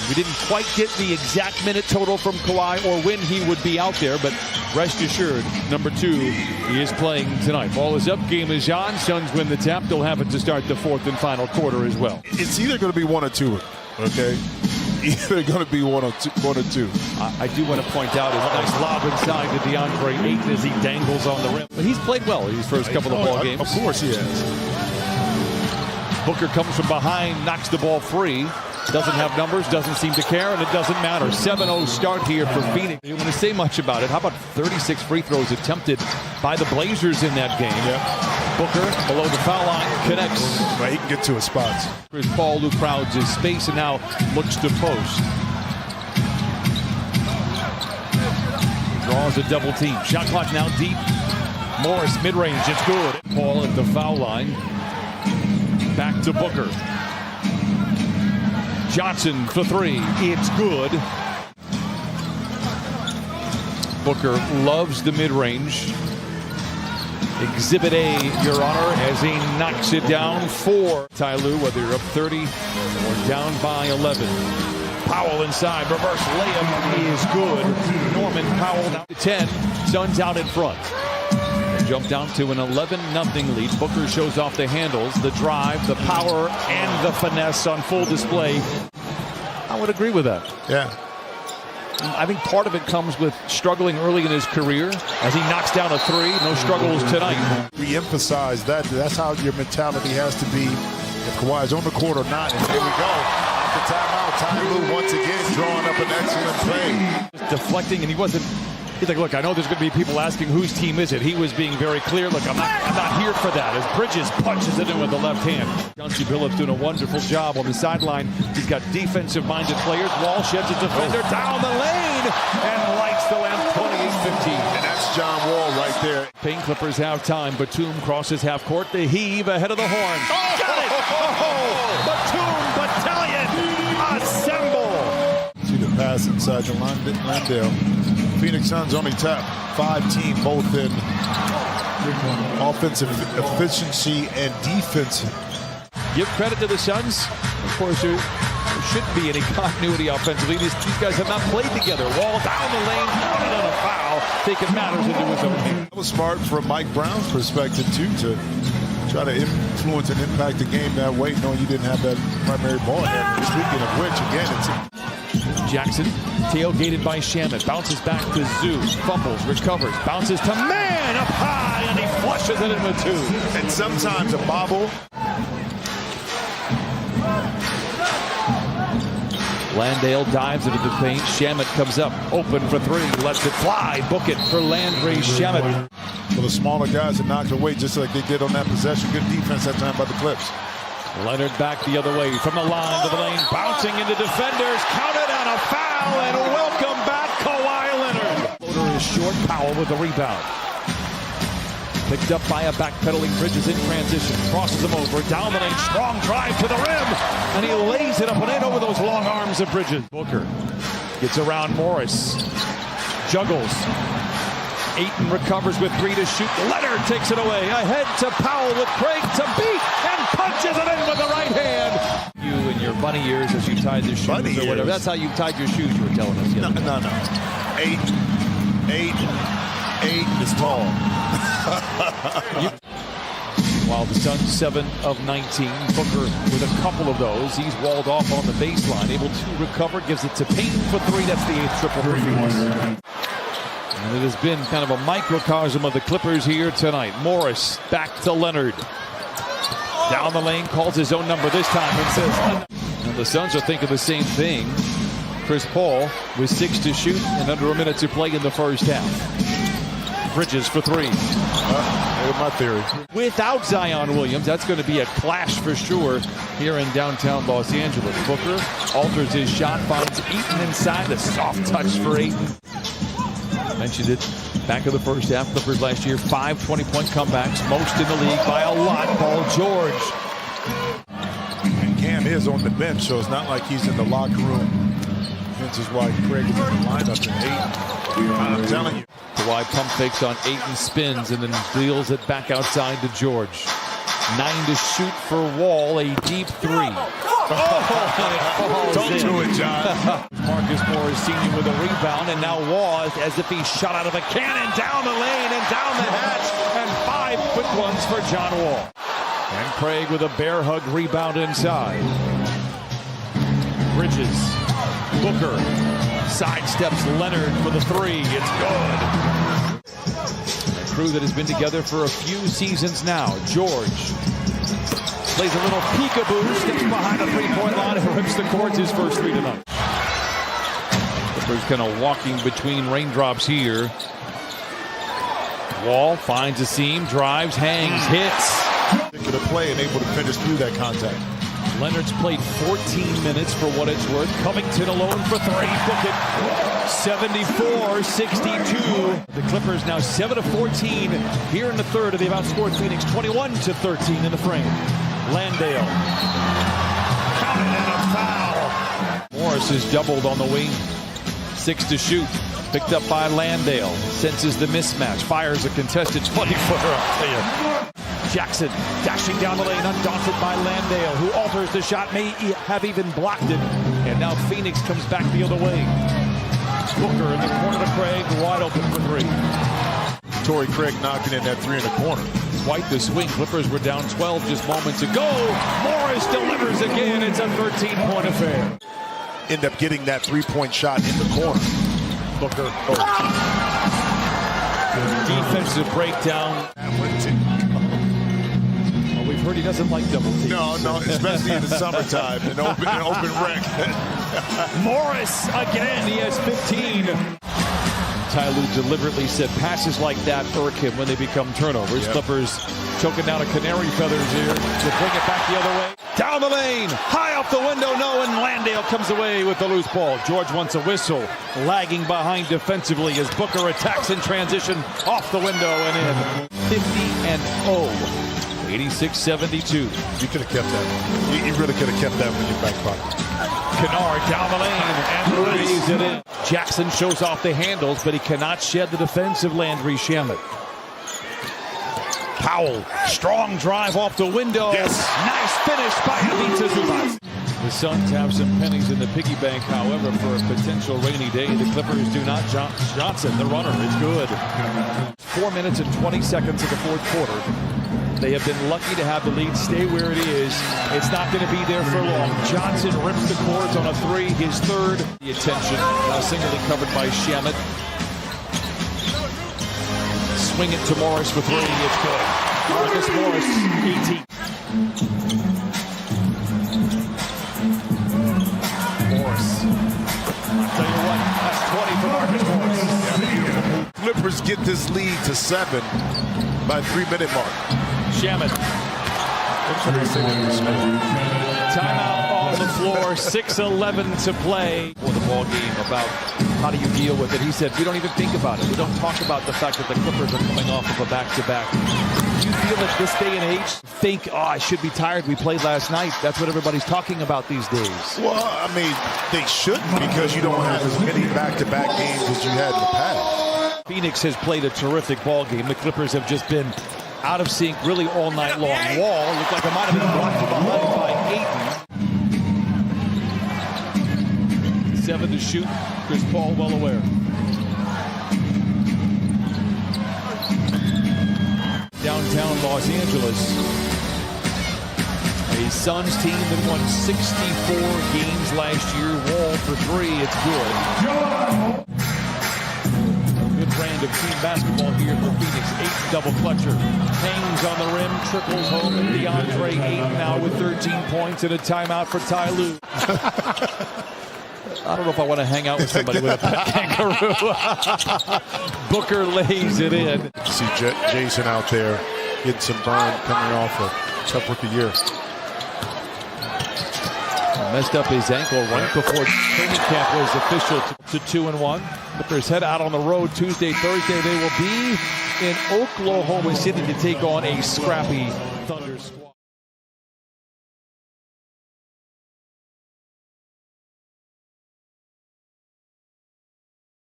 We didn't quite get the exact minute total from Kawhi or when he would be out there, but rest assured, number 2, he is playing tonight. Ball is up, game is on. Suns win the tap. They'll have it to start the 4th and final quarter as well. It's either going to be 1 or 2, okay? Either going to be one or two. I do want to point out his nice lob inside to DeAndre Ayton as he dangles on the rim. But he's played well in his first couple of ball games. Of course he has. Booker comes from behind, knocks the ball free. Doesn't have numbers, doesn't seem to care, and it doesn't matter. 7-0 start here for Phoenix. You want to say much about it. How about 36 free throws attempted by the Blazers in that game? Yep. Booker, below the foul line, connects. Right, he can get to his spots. Chris Paul, who crowds his space and now looks to post. Draws a double team. Shot clock now deep. Morris, mid-range, it's good. Paul at the foul line. Back to Booker. Johnson for 3. It's good. Booker loves the mid-range. Exhibit A, Your Honor, as he knocks it down 4. Ty Lue, whether you're up 30 or down by 11. Powell inside, reverse layup is good. Norman Powell down to 10. Suns out in front. Jump down to an 11-0 lead. Booker shows off the handles, the drive, the power, and the finesse on full display. I would agree with that. Yeah. I think part of it comes with struggling early in his career as he knocks down a 3. No struggles tonight. Re-emphasize that. That's how your mentality has to be. If Kawhi's on the court or not. And here we go. Off the timeout. Ty Lue once again drawing up an excellent play. Deflecting, and he wasn't. He's like, look, I know there's going to be people asking whose team is it. He was being very clear. Look, I'm not here for that. As Bridges punches it in with the left hand. Chauncey Billups doing a wonderful job on the sideline. He's got defensive-minded players. Wall sheds a defender down the lane and lights the lamp 28-15. And that's John Wall right there. Payne Clippers have time. Batum crosses half court. The heave ahead of the horn. Oh! Got it! Oh! Batum Battalion assemble! See the pass inside to Landale. Phoenix Suns only top 5 team, both in offensive efficiency and defense. Give credit to the Suns. Of course, there shouldn't be any continuity offensively. These guys have not played together. Wall down the lane, wanted on a foul, taking matters into his own hand. That was smart from Mike Brown's perspective, too, to try to influence and impact the game that way, knowing you didn't have that primary ball handler. Speaking of which, again, it's Jackson, tailgated by Shamet, bounces back to Zoo, fumbles, recovers, bounces to Man up high, and he flushes it in with 2. And sometimes a bobble. Landale dives into the paint. Shamet comes up, open for 3, lets it fly. Book it for Landry Shamet. For the smaller guys that knocked away just like they did on that possession. Good defense that time by the Clips. Leonard back the other way from the line to the lane, bouncing into defenders, counted on a foul, and welcome back Kawhi Leonard. Floater is short, Powell with the rebound. Picked up by a backpedaling Bridges in transition, crosses him over, down the lane, strong drive to the rim, and he lays it up and in over those long arms of Bridges. Booker gets around Morris, juggles. Ayton recovers with 3 to shoot. Leonard takes it away. Ahead to Powell with Craig to beat and punches it in with the right hand. You in your bunny years as you tied the shoes bunny or whatever. Years. That's how you tied your shoes, you were telling us. No. Ayton is tall. While the Suns 7 of 19. Booker with a couple of those. He's walled off on the baseline. Able to recover. Gives it to Payne for 3. That's the 8th triple for Phoenix. And it has been kind of a microcosm of the Clippers here tonight. Morris back to Leonard. Down the lane, calls his own number this time and says, and the Suns are thinking the same thing. Chris Paul with 6 to shoot and under a minute to play in the first half. Bridges for 3. There's my theory. Without Zion Williams, that's going to be a clash for sure here in downtown Los Angeles. Booker alters his shot, finds Ayton inside. A soft touch for Ayton. Mentioned it back in the first half. Clippers last year, 5 20-point comebacks, most in the league by a lot. Paul George. And Cam is on the bench, so it's not like he's in the locker room. Hence is why Craig is in the lineup at 8. I'm telling you. Kawhi pump fakes on Ayton, spins, and then deals it back outside to George. 9 to shoot for Wall, a deep 3. Don't do it, John. Marcus Morris senior with a rebound, and now Wall as if he shot out of a cannon down the lane and down the hatch, and 5 quick ones for John Wall. And Craig with a bear hug rebound inside. Bridges, Booker, sidesteps Leonard for the 3. It's good. A crew that has been together for a few seasons now. George plays a little peekaboo, steps behind the three-point line and rips the courts, his first 3 tonight. Clippers kind of walking between raindrops here. Wall finds a seam, drives, hangs, hits. Could have played and able to finish through that contact. Leonard's played 14 minutes for what it's worth. Covington alone for 3. Book it. 74-62. The Clippers now 7-14 here in the third, and they've outscored Phoenix 21-13 in the frame. Landale. Counted and a foul. Morris is doubled on the wing. 6 to shoot. Picked up by Landale. Senses the mismatch. Fires a contested 20-footer. I'll tell you. Jackson dashing down the lane, undaunted by Landale, who alters the shot, may have even blocked it. And now Phoenix comes back the other way. Booker in the corner to Craig, wide open for 3. Torrey Craig knocking in that 3 in the corner. Quite the swing. Clippers were down 12 just moments ago. Morris delivers again. It's a 13-point affair. End up getting that 3-point shot in the corner. Booker. Defensive breakdown. We've heard he doesn't like double teams. No, especially in the summertime, an open rec. Morris again, he has 15. Ty Lue deliberately said passes like that irk him when they become turnovers. Yep. Clippers choking down a canary feathers here to bring it back the other way. Down the lane, high up the window, no, and Landale comes away with the loose ball. George wants a whistle, lagging behind defensively as Booker attacks in transition off the window and in. 50-0. 86-72. You could have kept that. You really could have kept that in your back pocket. Kennard down the lane and lays it in. Jackson shows off the handles, but he cannot shed the defense of Landry Shamet. Powell, strong drive off the window. Yes. Nice finish by Ivica Zubac. The Suns have some pennies in the piggy bank, however, for a potential rainy day. The Clippers do not. Johnson, the runner, is good. 4 minutes and 20 seconds of the fourth quarter. They have been lucky to have the lead stay where it is. It's not going to be there for long. Johnson rips the cords on a 3, his third. The attention, now singly covered by Shamet. Swing it to Morris for 3, it's good. Marcus Morris, 18. Morris. I'll tell you what, that's 20 for Marcus Morris. Clippers get this lead to 7 by 3-minute mark. Shamet. Timeout on the floor, 6:11 to play. For the ball game about how do you deal with it. He said, we don't even think about it. We don't talk about the fact that the Clippers are coming off of a back-to-back. Do you feel at this day and age, think, I should be tired. We played last night. That's what everybody's talking about these days. Well, I mean, they shouldn't because you don't have as many back-to-back games as you had in the past. Phoenix has played a terrific ball game. The Clippers have just been out of sync really all night long. Wall looked like it might have been blocked from behind by Ayton. 7 to shoot. Chris Paul well aware. Downtown Los Angeles. A Suns team that won 64 games last year. Wall for 3. It's good. Good brand of team basketball here for Phoenix. 8 double clutcher. Hangs on the rim, triples home, and DeAndre Ayton now with 13 points and a timeout for Ty Lue. I don't know if I want to hang out with somebody with a pet kangaroo. Booker lays it in. See Jason out there getting some burn coming off a tough rookie year. Messed up his ankle right before training camp was official to 2-1. Clippers head out on the road Tuesday, Thursday. They will be in Oklahoma City to take on a scrappy Thunder squad.